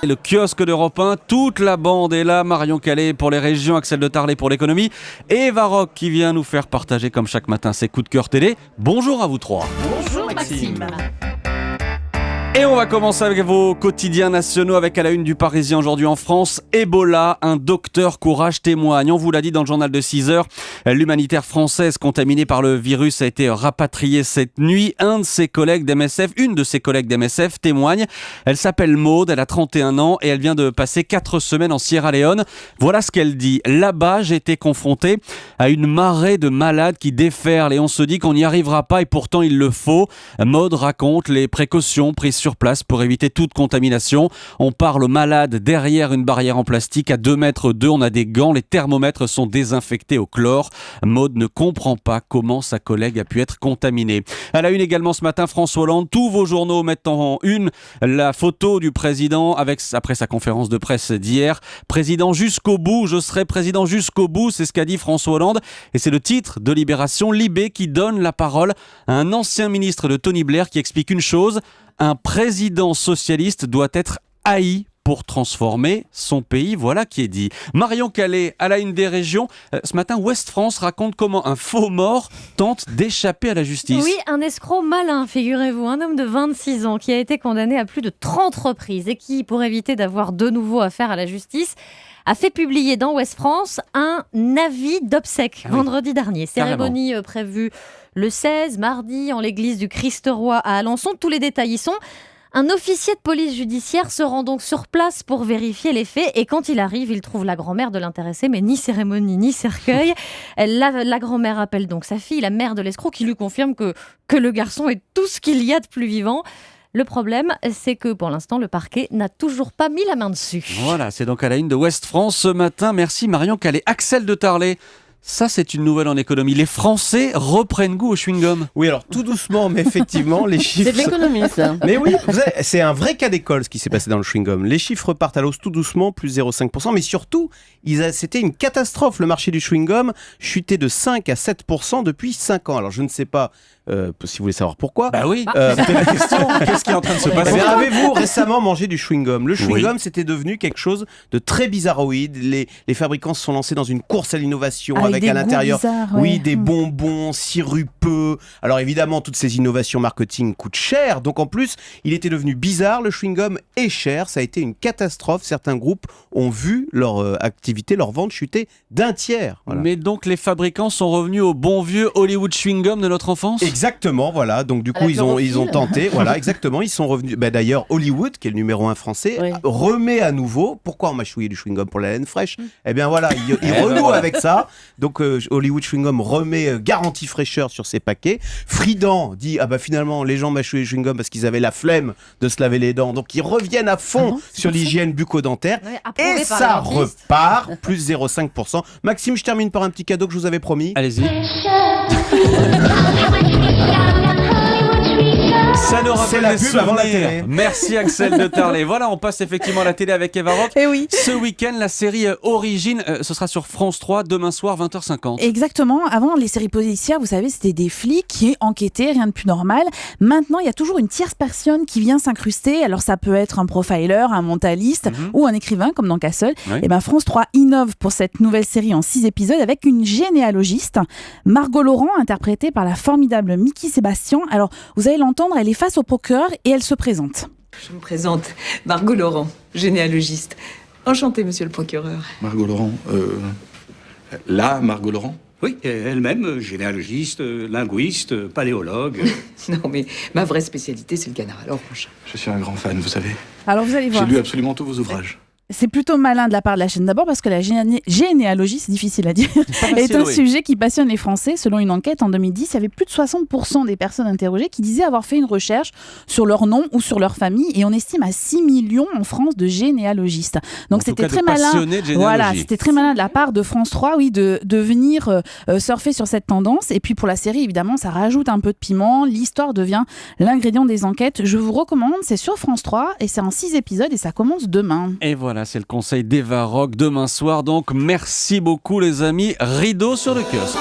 Le kiosque d'Europe 1, toute la bande est là. Marion Calais pour les régions, Axel de Tarlet pour l'économie et Eva Rock qui vient nous faire partager comme chaque matin ses coups de cœur télé. Bonjour à vous trois. Bonjour Maxime. Et on va commencer avec vos quotidiens nationaux avec à la une du Parisien aujourd'hui en France. Ebola, un docteur courage témoigne. On vous l'a dit dans le journal de 6h, l'humanitaire française contaminée par le virus a été rapatriée cette nuit. Une de ses collègues d'MSF témoigne. Elle s'appelle Maude, elle a 31 ans et elle vient de passer 4 semaines en Sierra Leone. Voilà ce qu'elle dit. Là-bas, j'ai été confrontée à une marée de malades qui déferlent et on se dit qu'on n'y arrivera pas et pourtant il le faut. Maude raconte les précautions prises sur place pour éviter toute contamination. On parle aux malades derrière une barrière en plastique à 2 mètres d'eux. On a des gants, les thermomètres sont désinfectés au chlore. Maude ne comprend pas comment sa collègue a pu être contaminée. À la une également ce matin, François Hollande. Tous vos journaux mettent en une la photo du président après sa conférence de presse d'hier. Président jusqu'au bout, je serai président jusqu'au bout, c'est ce qu'a dit François Hollande. Et c'est le titre de Libération, Libé, qui donne la parole à un ancien ministre de Tony Blair qui explique une chose: un président socialiste doit être haï pour transformer son pays. Voilà qui est dit. Marion Calais, à la une des régions. Ce matin, Ouest France raconte comment un faux mort tente d'échapper à la justice. Oui, un escroc malin, figurez-vous. Un homme de 26 ans qui a été condamné à plus de 30 reprises et qui, pour éviter d'avoir de nouveau affaire à la justice, a fait publier dans Ouest France un avis d'obsèques vendredi dernier. Cérémonie prévue le 16, mardi, en l'église du Christ-Roi à Alençon. Tous les détails y sont. Un officier de police judiciaire se rend donc sur place pour vérifier les faits et quand il arrive, il trouve la grand-mère de l'intéressé, mais ni cérémonie ni cercueil. La grand-mère appelle donc sa fille, la mère de l'escroc, qui lui confirme que le garçon est tout ce qu'il y a de plus vivant. Le problème, c'est que pour l'instant, le parquet n'a toujours pas mis la main dessus. Voilà, c'est donc à la une de Ouest France ce matin. Merci Marion Calais. Axel de Tarlet. Ça, c'est une nouvelle en économie. Les Français reprennent goût au chewing-gum. Oui, alors tout doucement, mais effectivement, les chiffres... C'est de l'économie, ça. Mais oui, c'est un vrai cas d'école, ce qui s'est passé dans le chewing-gum. Les chiffres repartent à l'hausse tout doucement, plus 0,5%, mais surtout, c'était une catastrophe. Le marché du chewing-gum chutait de 5 à 7% depuis 5 ans. Alors, je ne sais pas si vous voulez savoir pourquoi. Bah oui, c'était la question. Qu'est-ce qui est en train de se passer? Mais avez-vous récemment mangé du chewing-gum? Le chewing-gum, c'était devenu quelque chose de très bizarroïde. Les fabricants se sont lancés dans une course à l'innovation avec à l'intérieur des bonbons sirupeux. Alors évidemment, toutes ces innovations marketing coûtent cher. Donc en plus, il était devenu bizarre. Le chewing-gum est cher. Ça a été une catastrophe. Certains groupes ont vu leur activité, leur vente chuter d'un tiers. Voilà. Mais donc les fabricants sont revenus au bon vieux Hollywood chewing-gum de notre enfance? Exactement, voilà. Donc du coup, ils ont tenté. Voilà, exactement. Ils sont revenus. D'ailleurs, Hollywood, qui est le numéro 1 français, remet à nouveau. Pourquoi on mâchouillait du chewing-gum pour la laine fraîche? Eh bien voilà, il renoue avec ça. Donc Hollywood Chewing Gum remet garantie fraîcheur sur ses paquets. Fridan dit finalement les gens mâchouillaient du chewing gum parce qu'ils avaient la flemme de se laver les dents. Donc ils reviennent à fond sur l'hygiène bucco-dentaire et ça repart plus 0,5%. Maxime, je termine par un petit cadeau que je vous avais promis. Allez-y. Ça nous rappelle la pub avant la télé. Merci Axel de Tarlet. Voilà, on passe effectivement à la télé avec Eva Rock. Et oui. Ce week-end, la série Origine, ce sera sur France 3 demain soir 20h50. Exactement. Avant, les séries policières, vous savez, c'était des flics qui enquêtaient, rien de plus normal. Maintenant, il y a toujours une tierce personne qui vient s'incruster. Alors, ça peut être un profiler, un mentaliste ou un écrivain, comme dans Castle. Oui. Et ben, France 3 innove pour cette nouvelle série en 6 épisodes avec une généalogiste, Margot Laurent, interprétée par la formidable Mickey Sébastien. Alors, vous allez l'entendre, elle est face au procureur et elle se présente. Je me présente, Margot Laurent, généalogiste. Enchantée, monsieur le procureur. Margot Laurent, Margot Laurent? Oui, elle-même, généalogiste, linguiste, paléologue. Non, mais ma vraie spécialité, c'est le canard à l'orange. Je suis un grand fan, vous savez. Alors, vous allez voir. J'ai lu absolument tous vos ouvrages. C'est plutôt malin de la part de la chaîne d'abord parce que la généalogie, c'est difficile à dire, est un sujet qui passionne les Français. Selon une enquête en 2010, il y avait plus de 60% des personnes interrogées qui disaient avoir fait une recherche sur leur nom ou sur leur famille et on estime à 6 millions en France de généalogistes. Donc c'était très malin. Voilà, c'était très malin de la part de France 3, de venir surfer sur cette tendance. Et puis pour la série, évidemment, ça rajoute un peu de piment. L'histoire devient l'ingrédient des enquêtes. Je vous recommande, c'est sur France 3 et c'est en 6 épisodes et ça commence demain. Et voilà. C'est le conseil d'Eva Rock demain soir. Donc, merci beaucoup les amis. Rideau sur le kiosque.